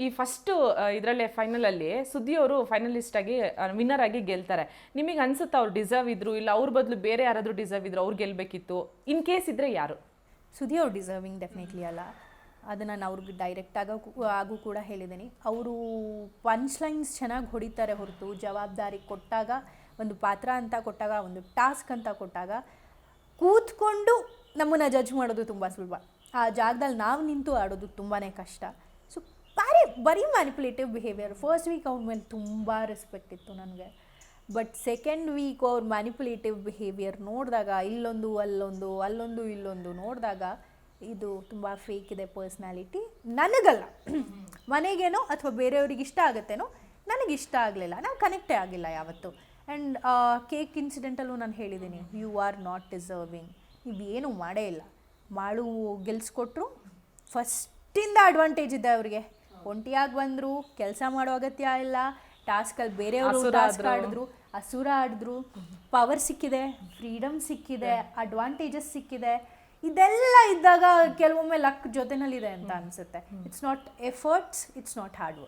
ಈ ಫಸ್ಟ್ ಇದರಲ್ಲೇ ಫೈನಲಲ್ಲಿ ಸುದ್ದಿ ಅವರು ಫೈನಲಿಸ್ಟ್ ಆಗಿ ವಿನ್ನರ್ ಆಗಿ ಗೆಲ್ತಾರೆ. ನಿಮಗೆ ಅನ್ಸುತ್ತಾ ಅವ್ರು ಡಿಸರ್ವ್ ಇದ್ರು, ಇಲ್ಲ ಅವ್ರ ಬದಲು ಬೇರೆ ಯಾರಾದರೂ ಡಿಸರ್ವ್ ಇದ್ರು, ಅವ್ರು ಗೆಲ್ಬೇಕಿತ್ತು? ಇನ್ ಕೇಸ್ ಇದ್ರೆ ಯಾರು? ಸುದಿ ಅವ್ರು ಡಿಸರ್ವಿಂಗ್ ಡೆಫಿನೆಟ್ಲಿ ಅಲ್ಲ. ಅದು ನಾನು ಅವ್ರಿಗೆ ಡೈರೆಕ್ಟ್ ಆಗೂ ಕೂಡ ಹೇಳಿದ್ದೀನಿ. ಅವರು ಪಂಚ್ ಲೈನ್ಸ್ ಚೆನ್ನಾಗಿ ಹೊಡಿತಾರೆ ಹೊರತು ಜವಾಬ್ದಾರಿ ಕೊಟ್ಟಾಗ, ಒಂದು ಪಾತ್ರ ಅಂತ ಕೊಟ್ಟಾಗ, ಒಂದು ಟಾಸ್ಕ್ ಅಂತ ಕೊಟ್ಟಾಗ ಕೂತ್ಕೊಂಡು ನಮ್ಮನ್ನು ಜಡ್ಜ್ ಮಾಡೋದು ತುಂಬ ಸುಲಭ. ಆ ಜಾಗದಲ್ಲಿ ನಾವು ನಿಂತು ಆಡೋದು ತುಂಬಾ ಕಷ್ಟ. ಸೊ ಬರೀ ಮ್ಯಾನಿಪುಲೇಟಿವ್ ಬಿಹೇವಿಯರ್. ಫಸ್ಟ್ ವೀಕ್ ಅವ್ರ ಮೇಲೆ ತುಂಬ ರೆಸ್ಪೆಕ್ಟ್ ಇತ್ತು ನನಗೆ. ಬಟ್ ಸೆಕೆಂಡ್ ವೀಕ್ ಅವ್ರ ಮ್ಯಾನಿಪುಲೇಟಿವ್ ಬಿಹೇವಿಯರ್ ನೋಡಿದಾಗ, ಇಲ್ಲೊಂದು ಇಲ್ಲೊಂದು ನೋಡಿದಾಗ ಇದು ತುಂಬ ಫೇಕ್ ಇದೆ ಪರ್ಸ್ನಾಲಿಟಿ. ನನಗಲ್ಲ, ಮನೆಗೇನೋ ಅಥವಾ ಬೇರೆಯವ್ರಿಗೆ ಇಷ್ಟ ಆಗುತ್ತೇನೋ, ನನಗೆ ಇಷ್ಟ ಆಗಲಿಲ್ಲ. ನಾವು ಕನೆಕ್ಟೇ ಆಗಿಲ್ಲ ಯಾವತ್ತೂ. ಆ್ಯಂಡ್ ಕೇಕ್ ಇನ್ಸಿಡೆಂಟಲ್ಲೂ ನಾನು ಹೇಳಿದ್ದೀನಿ, ಯು ಆರ್ ನಾಟ್ ಡಿಸರ್ವಿಂಗ್. ನೀವು ಏನೂ ಮಾಡೇ ಇಲ್ಲ. ಮಾಡು ಗೆಲ್ಸ್ಕೊಟ್ರು. ಫಸ್ಟಿಂದ ಅಡ್ವಾಂಟೇಜ್ ಇದೆ ಅವ್ರಿಗೆ. ಒಂಟಿಯಾಗಿ ಬಂದರು, ಕೆಲಸ ಮಾಡೋ ಅಗತ್ಯ ಇಲ್ಲ. ಟಾಸ್ಕಲ್ಲಿ ಬೇರೆಯವರು ಟಾಸ್ಕ್ ಆಡಿದ್ರು, ಅಸುರ ಆಡಿದ್ರು. ಪವರ್ ಸಿಕ್ಕಿದೆ, ಫ್ರೀಡಮ್ ಸಿಕ್ಕಿದೆ, ಅಡ್ವಾಂಟೇಜಸ್ ಸಿಕ್ಕಿದೆ. ಇದೆಲ್ಲ ಇದ್ದಾಗ ಕೆಲವೊಮ್ಮೆ ಲಕ್ ಜೊತೆನಲ್ಲಿದೆ ಅಂತ ಅನಿಸುತ್ತೆ. It's not efforts, it's not hard work.